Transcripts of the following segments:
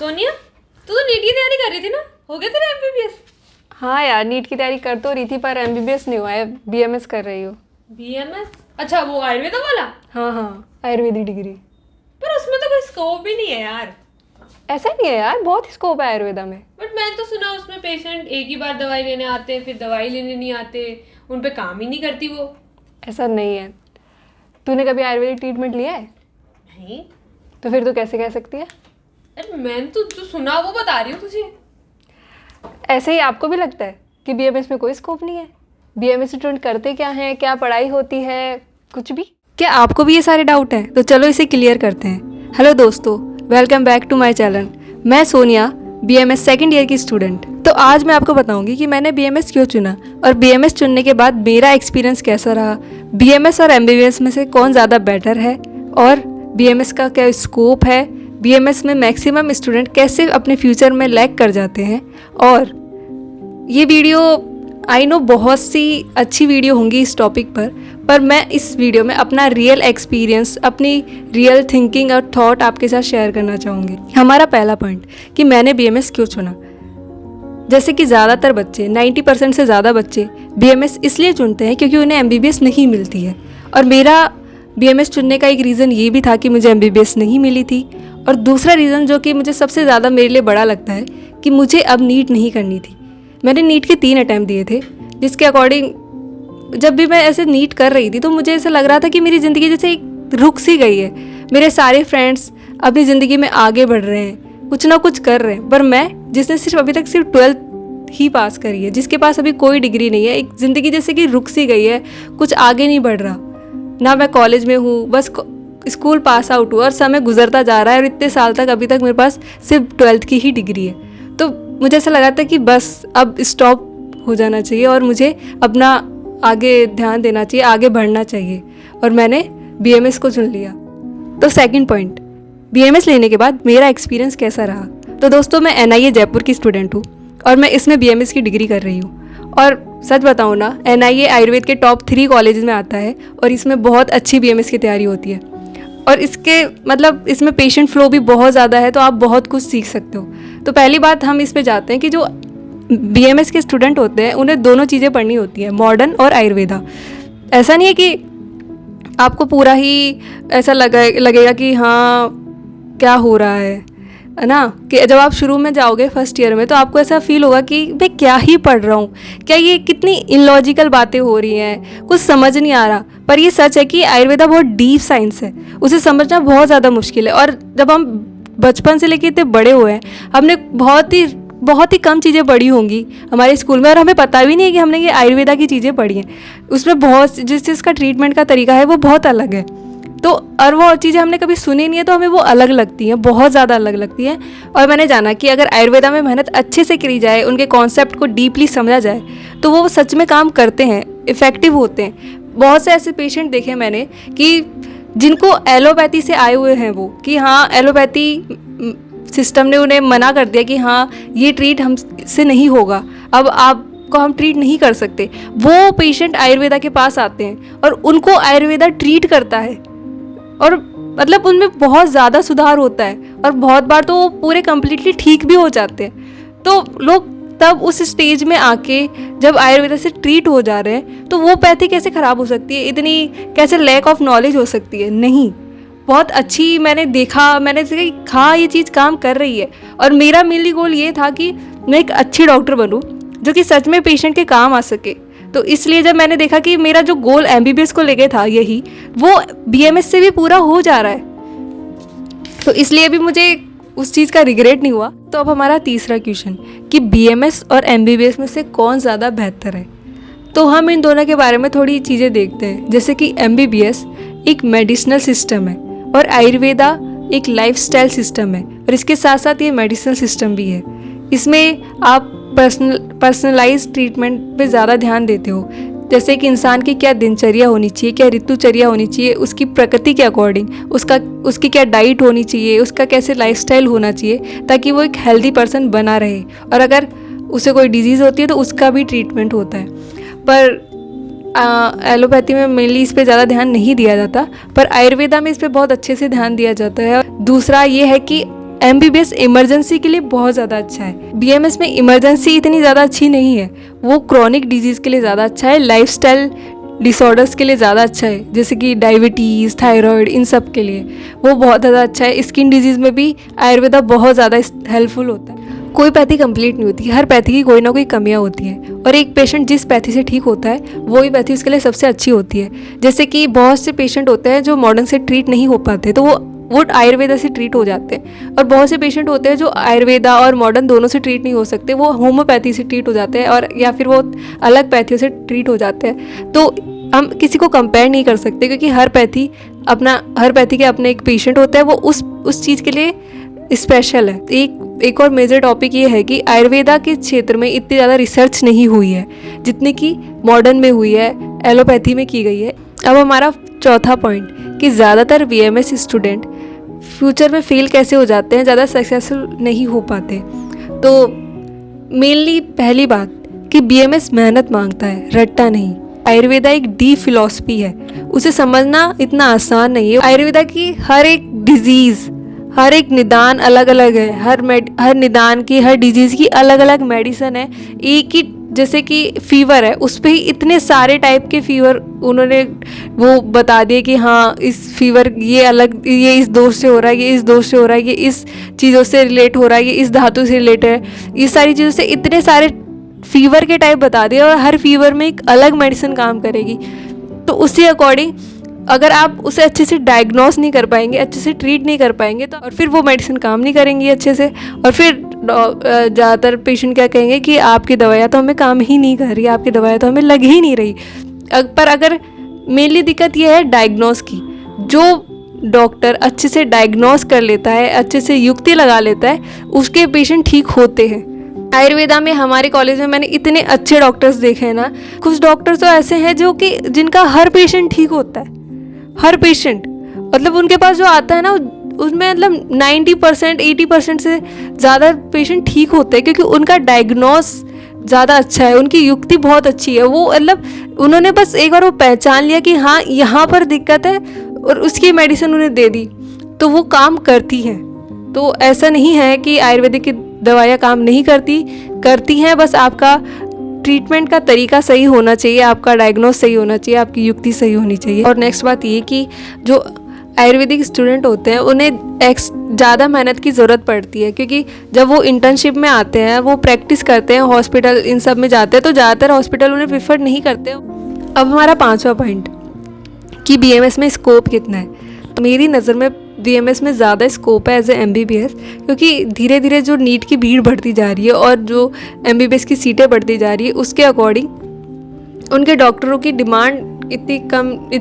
सोनिया, तू तो नीट की तैयारी कर रही थी ना, हो गया तेरा एमबीबीएस? हाँ यार, नीट की तैयारी कर तो रही थी पर एमबीबीएस नहीं हुआ है, बीएमएस कर रही हूँ। बीएमएस? अच्छा, वो आयुर्वेदा वाला? हाँ हाँ, आयुर्वेदिक डिग्री। पर उसमें तो कोई स्कोप ही नहीं है यार। ऐसा नहीं है यार, बहुत स्कोप है आयुर्वेदा में। बट मैंने तो सुना उसमें पेशेंट एक ही बार दवाई लेने आते हैं, फिर दवाई लेने नहीं आते, उन पे काम ही नहीं करती वो। ऐसा नहीं है। तूने कभी आयुर्वेदिक ट्रीटमेंट लिया है? नहीं। तो फिर तू कैसे कह सकती है? अरे मैंने तो जो सुना वो बता रही हूँ तुझे। ऐसे ही आपको भी लगता है कि बीएमएस में कोई स्कोप नहीं है? बीएमएस स्टूडेंट करते क्या हैं, क्या पढ़ाई होती है, कुछ भी? क्या आपको भी ये सारे डाउट हैं? तो चलो इसे क्लियर करते हैं। हेलो दोस्तों, welcome back to my channel. मैं सोनिया, बीएमएस सेकंड ईयर की स्टूडेंट। तो आज मैं आपको बताऊंगी कि मैंने बीएमएस क्यों चुना और बीएमएस चुनने के बाद मेरा एक्सपीरियंस कैसा रहा, बीएमएस और एमबीबीएस में से कौन ज़्यादा बेटर है, और बीएमएस का क्या स्कोप है, बीएमएस में मैक्सिमम स्टूडेंट कैसे अपने फ्यूचर में लैग कर जाते हैं। और ये वीडियो आई नो बहुत सी अच्छी वीडियो होंगी इस टॉपिक पर मैं इस वीडियो में अपना रियल एक्सपीरियंस, अपनी रियल थिंकिंग और थॉट आपके साथ शेयर करना चाहूँगी। हमारा पहला पॉइंट कि मैंने बीएमएस क्यों चुना। जैसे कि ज़्यादातर बच्चे, 90% से ज़्यादा बच्चे बीएमएस इसलिए चुनते हैं क्योंकि उन्हें एमबीबीएस नहीं मिलती है। और मेरा बीएमएस चुनने का एक रीज़न ये भी था कि मुझे एमबीबीएस नहीं मिली थी। और दूसरा रीज़न जो कि मुझे सबसे ज़्यादा मेरे लिए बड़ा लगता है कि मुझे अब नीट नहीं करनी थी। मैंने नीट के 3 अटैम्प्ट दिए थे, जिसके अकॉर्डिंग जब भी मैं ऐसे नीट कर रही थी तो मुझे ऐसा लग रहा था कि मेरी ज़िंदगी जैसे एक रुक सी गई है। मेरे सारे फ्रेंड्स अपनी ज़िंदगी में आगे बढ़ रहे हैं, कुछ ना कुछ कर रहे हैं, पर मैं जिसने सिर्फ अभी तक सिर्फ 12th ही पास करी है, जिसके पास अभी कोई डिग्री नहीं है, एक ज़िंदगी जैसे कि रुक सी गई है, कुछ आगे नहीं बढ़ रहा। ना मैं कॉलेज में हूँ, बस स्कूल पास आउट हुआ और समय गुजरता जा रहा है और इतने साल तक अभी तक मेरे पास सिर्फ 12th की ही डिग्री है। तो मुझे ऐसा लगा था कि बस अब स्टॉप हो जाना चाहिए और मुझे अपना आगे ध्यान देना चाहिए, आगे बढ़ना चाहिए, और मैंने बीएमएस को चुन लिया। तो सेकंड पॉइंट, बीएमएस लेने के बाद मेरा एक्सपीरियंस कैसा रहा। तो दोस्तों, मैं एनआईए जयपुर की स्टूडेंट हूँ और मैं इसमें बीएमएस की डिग्री कर रही हूँ। और सच बताऊँ ना, एनआईए आयुर्वेद के टॉप 3 कॉलेज में आता है और इसमें बहुत अच्छी बीएमएस की तैयारी होती है। और इसके मतलब इसमें पेशेंट फ्लो भी बहुत ज़्यादा है, तो आप बहुत कुछ सीख सकते हो। तो पहली बात हम इस पे जाते हैं कि जो बीएमएस के स्टूडेंट होते हैं उन्हें दोनों चीज़ें पढ़नी होती हैं, मॉडर्न और आयुर्वेदा। ऐसा नहीं है कि आपको पूरा ही ऐसा लगेगा कि हाँ क्या हो रहा है ना, कि जब आप शुरू में जाओगे फर्स्ट ईयर में तो आपको ऐसा फील होगा कि मैं क्या ही पढ़ रहा हूँ, क्या ये कितनी इलॉजिकल बातें हो रही हैं, कुछ समझ नहीं आ रहा। पर ये सच है कि आयुर्वेदा बहुत डीप साइंस है, उसे समझना बहुत ज़्यादा मुश्किल है। और जब हम बचपन से लेकर इतने बड़े हुए हैं, हमने बहुत ही कम चीज़ें पढ़ी होंगी हमारे स्कूल में, और हमें पता भी नहीं है कि हमने ये आयुर्वेदा की चीज़ें पढ़ी हैं। उसमें बहुत जिस चीज़ का ट्रीटमेंट का तरीका है वो बहुत अलग है, तो और वो चीज़ें हमने कभी सुनी नहीं है, तो हमें वो अलग लगती हैं, बहुत ज़्यादा अलग लगती हैं। और मैंने जाना कि अगर आयुर्वेदा में मेहनत अच्छे से करी जाए, उनके कॉन्सेप्ट को डीपली समझा जाए, तो वो सच में काम करते हैं, इफ़ेक्टिव होते हैं। बहुत से ऐसे पेशेंट देखे मैंने कि जिनको एलोपैथी से आए हुए हैं, वो कि हाँ एलोपैथी सिस्टम ने उन्हें मना कर दिया कि हाँ ये ट्रीट हमसे नहीं होगा, अब आपको हम ट्रीट नहीं कर सकते। वो पेशेंट आयुर्वेदा के पास आते हैं और उनको आयुर्वेदा ट्रीट करता है, और मतलब उनमें बहुत ज़्यादा सुधार होता है, और बहुत बार तो वो पूरे कम्प्लीटली ठीक भी हो जाते हैं। तो लोग तब उस स्टेज में आके जब आयुर्वेदा से ट्रीट हो जा रहे हैं, तो वो पैथी कैसे ख़राब हो सकती है, इतनी कैसे लैक ऑफ नॉलेज हो सकती है। नहीं, बहुत अच्छी मैंने देखा, मैंने देखा हाँ ये चीज़ काम कर रही है। और मेरा मेनली गोल ये था कि मैं एक अच्छी डॉक्टर बनूँ जो कि सच में पेशेंट के काम आ सके। तो इसलिए जब मैंने देखा कि मेरा जो गोल एमबीबीएस को लेके था यही, वो बीएमएस से भी पूरा हो जा रहा है, तो इसलिए भी मुझे उस चीज़ का रिग्रेट नहीं हुआ। तो अब हमारा तीसरा क्वेश्चन कि बीएमएस और एमबीबीएस में से कौन ज़्यादा बेहतर है। तो हम इन दोनों के बारे में थोड़ी चीज़ें देखते हैं। जैसे कि एमबीबीएस एक मेडिसिनल सिस्टम है और आयुर्वेदा एक लाइफस्टाइल सिस्टम है, और इसके साथ साथ ये मेडिसिनल सिस्टम भी है। इसमें आप पर्सनलाइज ट्रीटमेंट पे ज़्यादा ध्यान देते हो, जैसे कि इंसान की क्या दिनचर्या होनी चाहिए, क्या ऋतुचर्या होनी चाहिए, उसकी प्रकृति के अकॉर्डिंग उसकी क्या डाइट होनी चाहिए, उसका कैसे लाइफस्टाइल होना चाहिए, ताकि वो एक हेल्दी पर्सन बना रहे। और अगर उसे कोई डिजीज़ होती है तो उसका भी ट्रीटमेंट होता है। पर एलोपैथी में मेनली इस पे ज़्यादा ध्यान नहीं दिया जाता, पर आयुर्वेदा में इस पे बहुत अच्छे से ध्यान दिया जाता है। दूसरा ये है कि MBBS इमरजेंसी के लिए बहुत ज़्यादा अच्छा है। BMS में इमरजेंसी इतनी ज़्यादा अच्छी नहीं है, वो क्रॉनिक डिजीज़ के लिए ज़्यादा अच्छा है, लाइफस्टाइल डिसऑर्डर्स के लिए ज़्यादा अच्छा है, जैसे कि डायबिटीज़, थायराइड, इन सब के लिए वो बहुत ज़्यादा अच्छा है। स्किन डिजीज़ में भी आयुर्वेदा बहुत ज़्यादा हेल्पफुल होता है। कोई पैथी कंप्लीट नहीं होती, हर पैथी की कोई ना कोई कमियां होती हैं, और एक पेशेंट जिस पैथी से ठीक होता है वही पैथी उसके लिए सबसे अच्छी होती है। जैसे कि बहुत से पेशेंट होते हैं जो मॉडर्न से ट्रीट नहीं हो पाते, तो वो आयुर्वेदा से ट्रीट हो जाते हैं, और बहुत से पेशेंट होते हैं जो आयुर्वेदा और मॉडर्न दोनों से ट्रीट नहीं हो सकते, वो होम्योपैथी से ट्रीट हो जाते हैं, और या फिर वो अलग पैथियों से ट्रीट हो जाते हैं। तो हम किसी को कंपेयर नहीं कर सकते, क्योंकि हर पैथी के अपने एक पेशेंट होता है, वो उस चीज़ के लिए स्पेशल है। एक और मेजर टॉपिक ये है कि आयुर्वेदा के क्षेत्र में इतनी ज़्यादा रिसर्च नहीं हुई है जितनी कि मॉडर्न में हुई है, एलोपैथी में की गई है। अब हमारा चौथा पॉइंट कि ज़्यादातर BMS स्टूडेंट फ्यूचर में फेल कैसे हो जाते हैं, ज़्यादा सक्सेसफुल नहीं हो पाते। तो मेनली पहली बात कि BMS मेहनत मांगता है, रट्टा नहीं। आयुर्वेदा एक डीप फिलॉसफी है, उसे समझना इतना आसान नहीं है। आयुर्वेदा की हर एक डिजीज़, हर एक निदान अलग अलग है, हर निदान की, हर डिजीज़ की अलग अलग मेडिसिन है। एक ही, जैसे कि फीवर है, उस पे ही इतने सारे टाइप के फीवर उन्होंने वो बता दिए कि हाँ इस फीवर ये अलग, ये इस दोष से हो रहा है, ये इस दोष से हो रहा है, ये इस चीज़ों से रिलेट हो रहा है, ये इस धातु से रिलेटेड है, ये सारी चीज़ों से इतने सारे फीवर के टाइप बता दिए, और हर फीवर में एक अलग मेडिसिन काम करेगी। तो उसी अकॉर्डिंग अगर आप उसे अच्छे से डायग्नोस नहीं कर पाएंगे, अच्छे से ट्रीट नहीं कर पाएंगे, तो और फिर वो मेडिसिन काम नहीं करेंगी अच्छे से, और फिर ज़्यादातर पेशेंट क्या कहेंगे कि आपकी दवाइयाँ तो हमें काम ही नहीं कर रही, आपकी दवाइयाँ तो हमें लग ही नहीं रही। पर अगर मेनली दिक्कत यह है डायग्नोस की, जो डॉक्टर अच्छे से डायग्नोस कर लेता है, अच्छे से युक्ति लगा लेता है, उसके पेशेंट ठीक होते हैं। आयुर्वेदा में हमारे कॉलेज में मैंने इतने अच्छे डॉक्टर्स देखे हैं ना। कुछ डॉक्टर्स तो ऐसे हैं जो कि जिनका हर पेशेंट ठीक होता है, हर पेशेंट, मतलब उनके पास जो आता है ना उसमें मतलब 90% 80% से ज़्यादा पेशेंट ठीक होते हैं, क्योंकि उनका डायग्नोस ज़्यादा अच्छा है, उनकी युक्ति बहुत अच्छी है। वो मतलब उन्होंने बस एक बार वो पहचान लिया कि हाँ यहाँ पर दिक्कत है, और उसकी मेडिसिन उन्हें दे दी, तो वो काम करती है। तो ऐसा नहीं है कि आयुर्वेदिक की दवाइयाँ काम नहीं करती हैं, बस आपका ट्रीटमेंट का तरीका सही होना चाहिए, आपका डायग्नोस सही होना चाहिए, आपकी युक्ति सही होनी चाहिए। और नेक्स्ट बात ये कि जो आयुर्वेदिक स्टूडेंट होते हैं उन्हें ज़्यादा मेहनत की ज़रूरत पड़ती है, क्योंकि जब वो इंटर्नशिप में आते हैं, वो प्रैक्टिस करते हैं, हॉस्पिटल इन सब में जाते हैं, तो ज़्यादातर हॉस्पिटल उन्हें प्रेफर नहीं करते। अब हमारा पांचवा पॉइंट कि BMS में स्कोप कितना है। तो मेरी नज़र में BMS में ज़्यादा स्कोप है एज ए MBBS, क्योंकि धीरे धीरे जो नीट की भीड़ बढ़ती जा रही है और जो MBBS की सीटें बढ़ती जा रही है, उसके अकॉर्डिंग उनके डॉक्टरों की डिमांड इतनी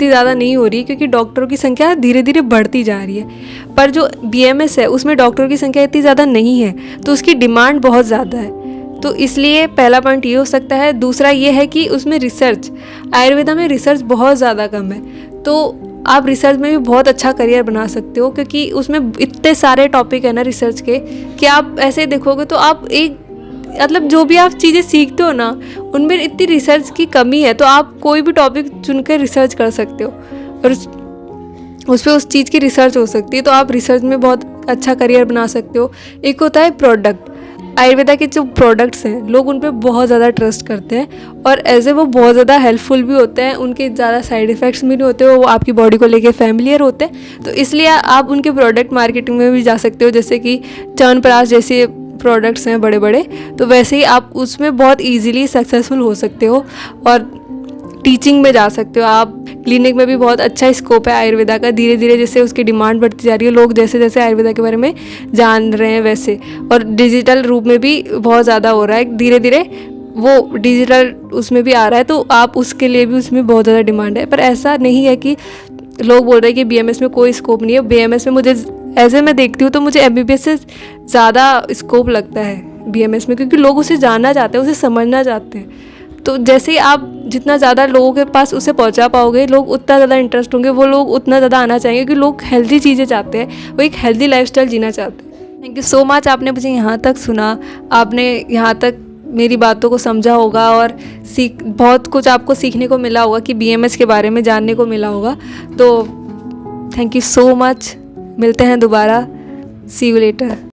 ज़्यादा नहीं हो रही है, क्योंकि डॉक्टरों की संख्या धीरे धीरे बढ़ती जा रही है। पर जो BMS है उसमें डॉक्टरों की संख्या इतनी ज़्यादा नहीं है, तो उसकी डिमांड बहुत ज़्यादा है। तो इसलिए पहला पॉइंट ये हो सकता है। दूसरा ये है कि उसमें रिसर्च, आयुर्वेदा में रिसर्च बहुत ज़्यादा कम है, तो आप रिसर्च में भी बहुत अच्छा करियर बना सकते हो, क्योंकि उसमें इतने सारे टॉपिक है ना रिसर्च के कि आप ऐसे देखोगे तो आप एक मतलब जो भी आप चीज़ें सीखते हो ना, उनमें इतनी रिसर्च की कमी है, तो आप कोई भी टॉपिक चुनकर रिसर्च कर सकते हो और उस पर उस चीज़ की रिसर्च हो सकती है, तो आप रिसर्च में बहुत अच्छा करियर बना सकते हो। एक होता है प्रोडक्ट, आयुर्वेदा के जो प्रोडक्ट्स हैं लोग उन पर बहुत ज़्यादा ट्रस्ट करते हैं, और एज ए वो बहुत ज़्यादा हेल्पफुल भी होते हैं, उनके ज़्यादा साइड इफ़ेक्ट्स भी नहीं होते, वो आपकी बॉडी को लेके फैमिलियर होते हैं। तो इसलिए आप उनके प्रोडक्ट मार्केटिंग में भी जा सकते हो, जैसे कि च्यवनप्राश जैसे प्रोडक्ट्स हैं बड़े बड़े, तो वैसे ही आप उसमें बहुत ईजीली सक्सेसफुल हो सकते हो। और टीचिंग में जा सकते हो आप, क्लिनिक में भी बहुत अच्छा स्कोप है आयुर्वेदा का। धीरे धीरे जैसे उसकी डिमांड बढ़ती जा रही है, लोग जैसे जैसे आयुर्वेदा के बारे में जान रहे हैं वैसे, और डिजिटल रूप में भी बहुत ज़्यादा हो रहा है, धीरे धीरे वो डिजिटल उसमें भी आ रहा है, तो आप उसके लिए भी उसमें बहुत ज़्यादा डिमांड है। पर ऐसा नहीं है कि लोग बोल रहे हैं कि BMS में कोई स्कोप नहीं है। BMS में मुझे ऐसे मैं देखती हूँ तो मुझे MBBS से ज़्यादा स्कोप लगता है BMS में, क्योंकि लोग उसे जानना चाहते हैं, उसे समझना चाहते हैं। तो जैसे ही आप जितना ज़्यादा लोगों के पास उसे पहुंचा पाओगे, लोग उतना ज़्यादा इंटरेस्ट होंगे, वो लोग उतना ज़्यादा आना चाहेंगे, क्योंकि लोग हेल्दी चीज़ें चाहते हैं, वो एक हेल्दी लाइफस्टाइल जीना चाहते हैं। थैंक यू सो मच, आपने मुझे यहाँ तक सुना, आपने यहाँ तक मेरी बातों को समझा होगा, और बहुत कुछ आपको सीखने को मिला होगा कि BMS के बारे में जानने को मिला होगा। तो थैंक यू सो मच, मिलते हैं दोबारा, सी यू लेटर।